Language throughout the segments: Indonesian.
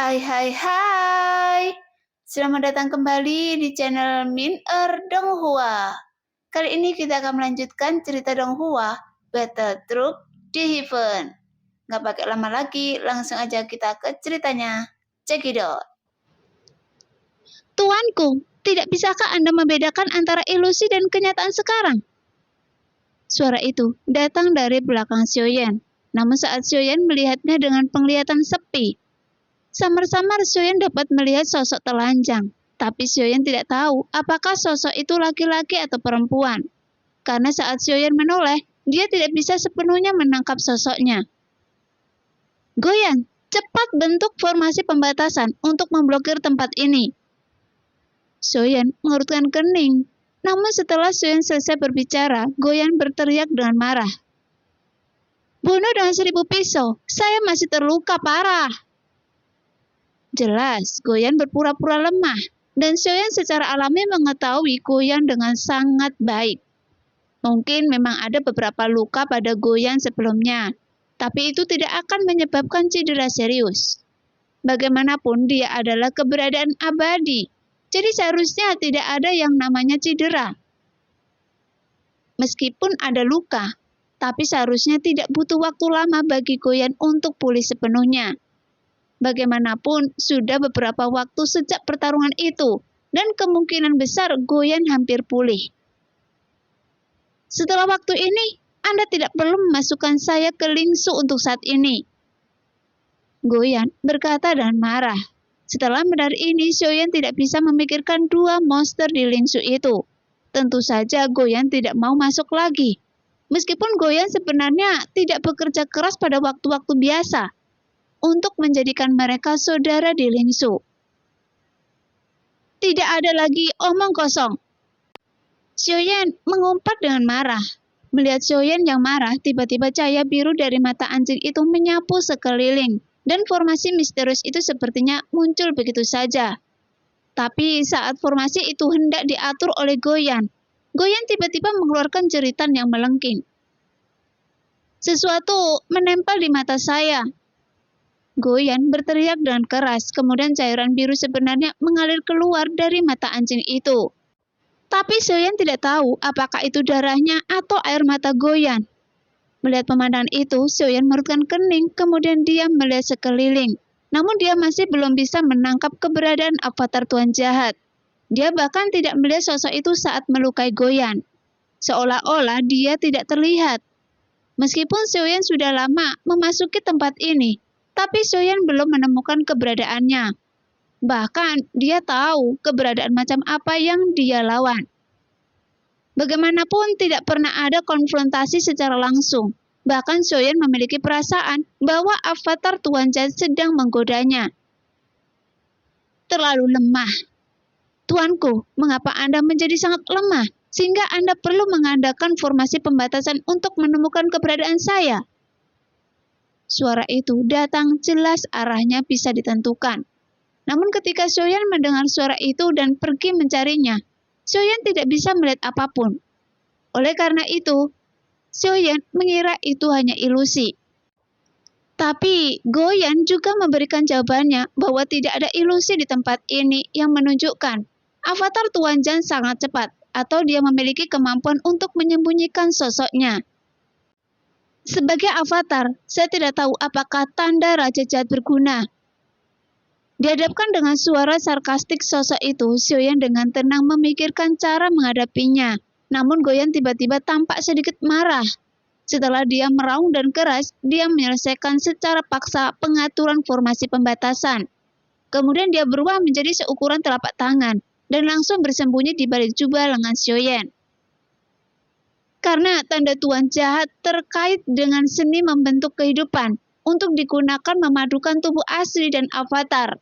Hai hai hai. Selamat datang kembali di channel Min Donghua. Kali ini kita akan melanjutkan cerita Donghua, Battle Truck di Heaven. Nggak pakai lama lagi, langsung aja kita ke ceritanya. Check it out. Tuanku, tidak bisakah Anda membedakan antara ilusi dan kenyataan sekarang? Suara itu datang dari belakang Xiaoyan. Namun saat Xiaoyan melihatnya dengan penglihatan sepi, samar-samar Xiaoyan dapat melihat sosok telanjang. Tapi Xiaoyan tidak tahu apakah sosok itu laki-laki atau perempuan. Karena saat Xiaoyan menoleh, dia tidak bisa sepenuhnya menangkap sosoknya. Goyan, cepat bentuk formasi pembatasan untuk memblokir tempat ini. Xiaoyan mengerutkan kening. Namun setelah Xiaoyan selesai berbicara, Goyan berteriak dengan marah. Bunuh dengan 1000 pisau, saya masih terluka parah. Jelas, Goyan berpura-pura lemah, dan Xiaoyan secara alami mengetahui Goyan dengan sangat baik. Mungkin memang ada beberapa luka pada Goyan sebelumnya, tapi itu tidak akan menyebabkan cedera serius. Bagaimanapun dia adalah keberadaan abadi, jadi seharusnya tidak ada yang namanya cedera. Meskipun ada luka, tapi seharusnya tidak butuh waktu lama bagi Goyan untuk pulih sepenuhnya. Bagaimanapun, sudah beberapa waktu sejak pertarungan itu, dan kemungkinan besar Goyan hampir pulih. Setelah waktu ini, Anda tidak perlu memasukkan saya ke Lingsu untuk saat ini. Goyan berkata dengan marah. Setelah mendengar ini, Xiaoyan tidak bisa memikirkan dua monster di Lingsu itu. Tentu saja Goyan tidak mau masuk lagi. Meskipun Goyan sebenarnya tidak bekerja keras pada waktu-waktu biasa untuk menjadikan mereka saudara di Lingsu. Tidak ada lagi omong kosong. Xiaoyan mengumpat dengan marah. Melihat Xiaoyan yang marah, tiba-tiba cahaya biru dari mata anjing itu menyapu sekeliling, dan formasi misterius itu sepertinya muncul begitu saja. Tapi saat formasi itu hendak diatur oleh Goyan, Goyan tiba-tiba mengeluarkan jeritan yang melengking. Sesuatu menempel di mata saya. Goyan berteriak dengan keras, kemudian cairan biru sebenarnya mengalir keluar dari mata anjing itu. Tapi Xiaoyan tidak tahu apakah itu darahnya atau air mata Goyan. Melihat pemandangan itu, Xiaoyan mengerutkan kening, kemudian dia melihat sekeliling. Namun dia masih belum bisa menangkap keberadaan avatar Tuan Jahat. Dia bahkan tidak melihat sosok itu saat melukai Goyan. Seolah-olah dia tidak terlihat. Meskipun Xiaoyan sudah lama memasuki tempat ini, tapi Xiaoyan belum menemukan keberadaannya. Bahkan dia tahu keberadaan macam apa yang dia lawan. Bagaimanapun tidak pernah ada konfrontasi secara langsung. Bahkan Xiaoyan memiliki perasaan bahwa avatar Tuan Jahat sedang menggodanya. Terlalu lemah. Tuanku, mengapa Anda menjadi sangat lemah sehingga Anda perlu mengandalkan formasi pembatasan untuk menemukan keberadaan saya? Suara itu datang jelas arahnya bisa ditentukan. Namun ketika Xiaoyan mendengar suara itu dan pergi mencarinya, Xiaoyan tidak bisa melihat apapun. Oleh karena itu, Xiaoyan mengira itu hanya ilusi. Tapi Goyan juga memberikan jawabannya bahwa tidak ada ilusi di tempat ini yang menunjukkan avatar Tuan Jahat sangat cepat atau dia memiliki kemampuan untuk menyembunyikan sosoknya. Sebagai avatar, saya tidak tahu apakah tanda Raja Jahat berguna. Dihadapkan dengan suara sarkastik sosok itu, Xiaoyan dengan tenang memikirkan cara menghadapinya. Namun Goyan tiba-tiba tampak sedikit marah. Setelah dia meraung dan keras, dia menyelesaikan secara paksa pengaturan formasi pembatasan. Kemudian dia berubah menjadi seukuran telapak tangan dan langsung bersembunyi di balik jubah lengan Xiaoyan. Karena tanda Tuan Jahat terkait dengan seni membentuk kehidupan untuk digunakan memadukan tubuh asli dan avatar.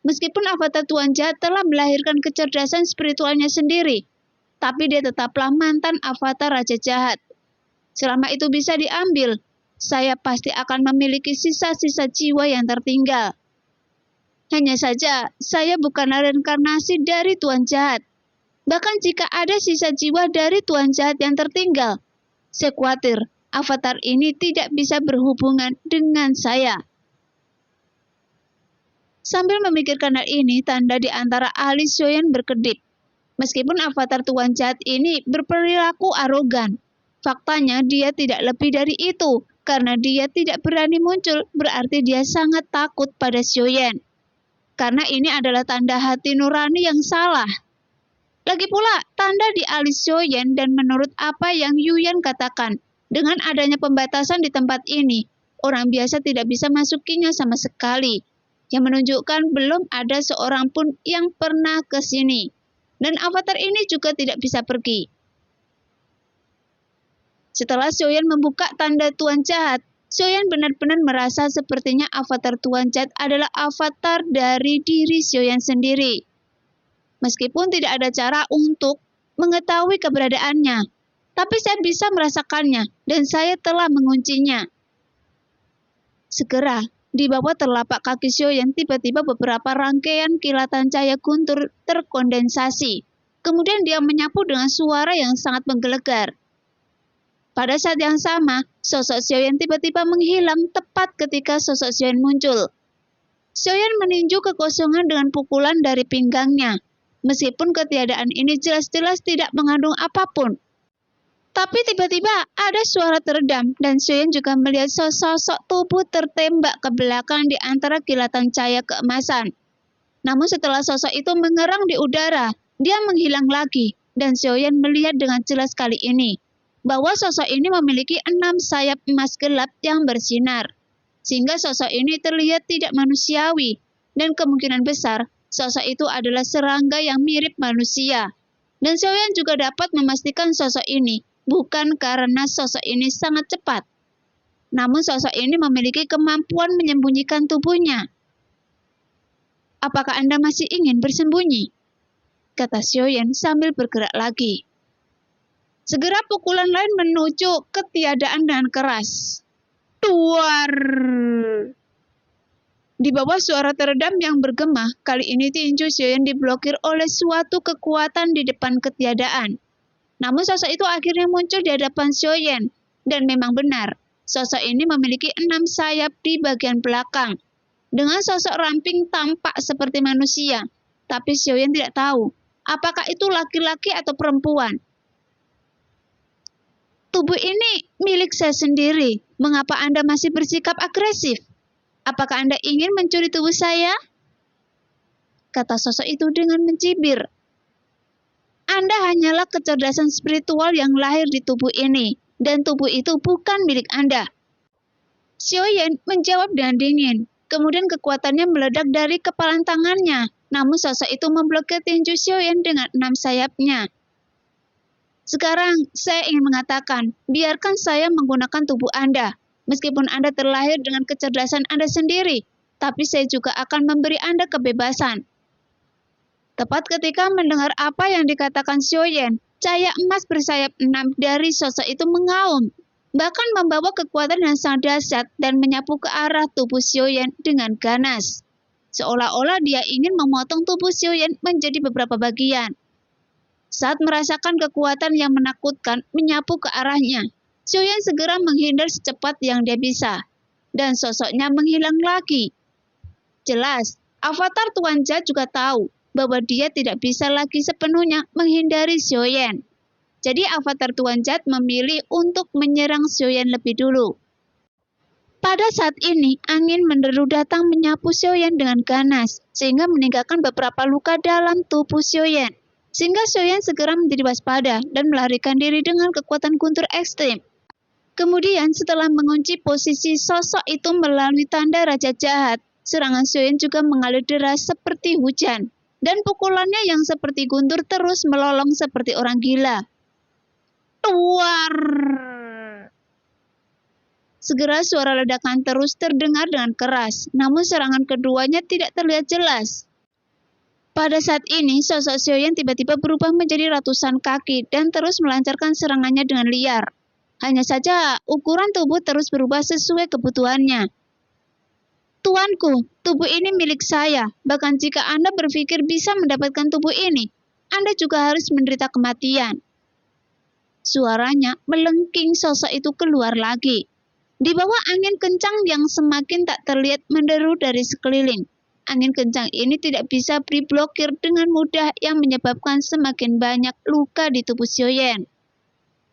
Meskipun avatar Tuan Jahat telah melahirkan kecerdasan spiritualnya sendiri, tapi dia tetaplah mantan avatar Raja Jahat. Selama itu bisa diambil, saya pasti akan memiliki sisa-sisa jiwa yang tertinggal. Hanya saja, saya bukanlah reinkarnasi dari Tuan Jahat. Bahkan jika ada sisa jiwa dari Tuan Jahat yang tertinggal, saya khawatir avatar ini tidak bisa berhubungan dengan saya. Sambil memikirkan hal ini, tanda di antara alis Xiaoyan berkedip. Meskipun avatar Tuan Jahat ini berperilaku arogan, faktanya dia tidak lebih dari itu. Karena dia tidak berani muncul, berarti dia sangat takut pada Xiaoyan. Karena ini adalah tanda hati nurani yang salah. Lagi pula, tanda di alis Xiaoyan dan menurut apa yang Yuyan katakan, dengan adanya pembatasan di tempat ini, orang biasa tidak bisa masukinya sama sekali, yang menunjukkan belum ada seorang pun yang pernah ke sini. Dan avatar ini juga tidak bisa pergi. Setelah Xiaoyan membuka tanda Tuan Jahat, Xiaoyan benar-benar merasa sepertinya avatar Tuan Jahat adalah avatar dari diri Xiaoyan sendiri. Meskipun tidak ada cara untuk mengetahui keberadaannya, tapi saya bisa merasakannya dan saya telah menguncinya. Segera, di bawah telapak kaki Xiaoyan tiba-tiba beberapa rangkaian kilatan cahaya guntur terkondensasi. Kemudian dia menyapu dengan suara yang sangat menggelegar. Pada saat yang sama, sosok Xiaoyan tiba-tiba menghilang tepat ketika sosok Xiaoyan muncul. Xiaoyan meninju kekosongan dengan pukulan dari pinggangnya. Meskipun ketiadaan ini jelas-jelas tidak mengandung apapun. Tapi tiba-tiba ada suara teredam dan Xiaoyan juga melihat sosok tubuh tertembak ke belakang di antara kilatan cahaya keemasan. Namun setelah sosok itu mengerang di udara, dia menghilang lagi dan Xiaoyan melihat dengan jelas kali ini bahwa sosok ini memiliki 6 sayap emas gelap yang bersinar. Sehingga sosok ini terlihat tidak manusiawi dan kemungkinan besar sosok itu adalah serangga yang mirip manusia. Dan Xiaoyan juga dapat memastikan sosok ini bukan karena sosok ini sangat cepat. Namun sosok ini memiliki kemampuan menyembunyikan tubuhnya. Apakah Anda masih ingin bersembunyi? Kata Xiaoyan sambil bergerak lagi. Segera pukulan lain menuju ketiadaan dengan keras. Tuar! Di bawah suara teredam yang bergema, kali ini tinju Xiaoyan diblokir oleh suatu kekuatan di depan ketiadaan. Namun sosok itu akhirnya muncul di hadapan Xiaoyan. Dan memang benar, sosok ini memiliki 6 sayap di bagian belakang. Dengan sosok ramping tampak seperti manusia. Tapi Xiaoyan tidak tahu, apakah itu laki-laki atau perempuan. Tubuh ini milik saya sendiri. Mengapa Anda masih bersikap agresif? Apakah Anda ingin mencuri tubuh saya? Kata sosok itu dengan mencibir. Anda hanyalah kecerdasan spiritual yang lahir di tubuh ini, dan tubuh itu bukan milik Anda. Xiaoyan menjawab dengan dingin. Kemudian kekuatannya meledak dari kepalan tangannya, namun sosok itu memblokir tinju Xiaoyan dengan 6 sayapnya. Sekarang, saya ingin mengatakan, biarkan saya menggunakan tubuh Anda. Meskipun Anda terlahir dengan kecerdasan Anda sendiri, tapi saya juga akan memberi Anda kebebasan. Tepat ketika mendengar apa yang dikatakan Xiaoyan, cahaya emas bersayap 6 dari sosok itu mengaum, bahkan membawa kekuatan yang sangat dahsyat dan menyapu ke arah tubuh Xiaoyan dengan ganas. Seolah-olah dia ingin memotong tubuh Xiaoyan menjadi beberapa bagian. Saat merasakan kekuatan yang menakutkan menyapu ke arahnya, Xiaoyan segera menghindar secepat yang dia bisa, dan sosoknya menghilang lagi. Jelas, avatar Tuan Jahat juga tahu bahwa dia tidak bisa lagi sepenuhnya menghindari Xiaoyan. Jadi avatar Tuan Jahat memilih untuk menyerang Xiaoyan lebih dulu. Pada saat ini, angin menderu datang menyapu Xiaoyan dengan ganas, sehingga meninggalkan beberapa luka dalam tubuh Xiaoyan. Sehingga Xiaoyan segera menjadi waspada dan melarikan diri dengan kekuatan guntur ekstrim. Kemudian setelah mengunci posisi sosok itu melalui tanda Raja Jahat, serangan Xiaoyan juga mengalir deras seperti hujan. Dan pukulannya yang seperti guntur terus melolong seperti orang gila. Tuar! Segera suara ledakan terus terdengar dengan keras, namun serangan keduanya tidak terlihat jelas. Pada saat ini, sosok Xiaoyan tiba-tiba berubah menjadi ratusan kaki dan terus melancarkan serangannya dengan liar. Hanya saja, ukuran tubuh terus berubah sesuai kebutuhannya. Tuanku, tubuh ini milik saya. Bahkan jika Anda berpikir bisa mendapatkan tubuh ini, Anda juga harus menderita kematian. Suaranya melengking, sosok itu keluar lagi. Di bawah angin kencang yang semakin tak terlihat menderu dari sekeliling. angin kencang ini tidak bisa diblokir dengan mudah yang menyebabkan semakin banyak luka di tubuh Xiaoyan.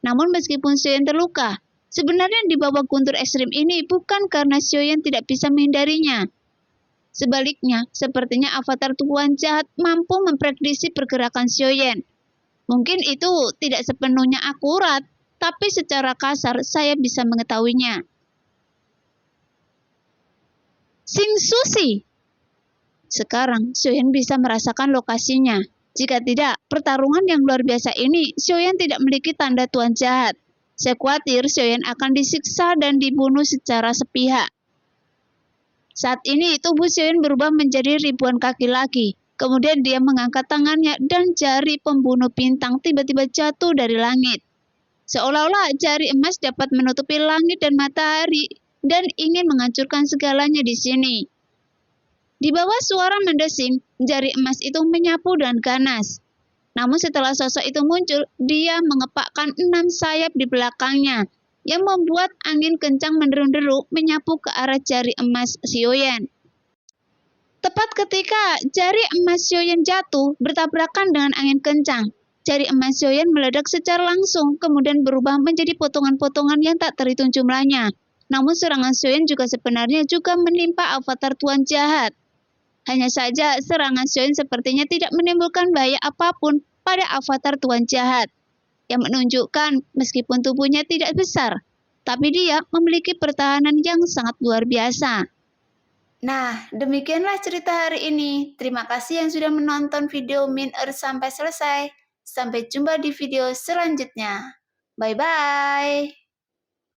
Namun meskipun Xiaoyan terluka, sebenarnya di bawah guntur ekstrim ini bukan karena Xiaoyan tidak bisa menghindarinya. Sebaliknya, sepertinya avatar Tuan Jahat mampu memprediksi pergerakan Xiaoyan. Mungkin itu tidak sepenuhnya akurat, tapi secara kasar saya bisa mengetahuinya. Xing Sushi. Sekarang Xiaoyan bisa merasakan lokasinya. Jika tidak, pertarungan yang luar biasa ini, Xiaoyan tidak memiliki tanda Tuan Jahat. Saya khawatir Xiaoyan akan disiksa dan dibunuh secara sepihak. Saat ini tubuh Xiaoyan berubah menjadi ribuan kaki lagi. Kemudian dia mengangkat tangannya dan jari pembunuh bintang tiba-tiba jatuh dari langit. Seolah-olah jari emas dapat menutupi langit dan matahari dan ingin menghancurkan segalanya di sini. Di bawah suara mendesing, jari emas itu menyapu dengan ganas. Namun setelah sosok itu muncul, dia mengepakkan 6 sayap di belakangnya, yang membuat angin kencang menderu-deru menyapu ke arah jari emas Xiaoyan. Tepat ketika jari emas Xiaoyan jatuh bertabrakan dengan angin kencang, jari emas Xiaoyan meledak secara langsung, kemudian berubah menjadi potongan-potongan yang tak terhitung jumlahnya. Namun serangan Xiaoyan juga sebenarnya menimpa avatar Tuan Jahat. Hanya saja serangan Xiaoyan sepertinya tidak menimbulkan bahaya apapun pada avatar Tuan Jahat, yang menunjukkan meskipun tubuhnya tidak besar, tapi dia memiliki pertahanan yang sangat luar biasa. Nah, demikianlah cerita hari ini. Terima kasih yang sudah menonton video Min sampai selesai. Sampai jumpa di video selanjutnya. Bye-bye.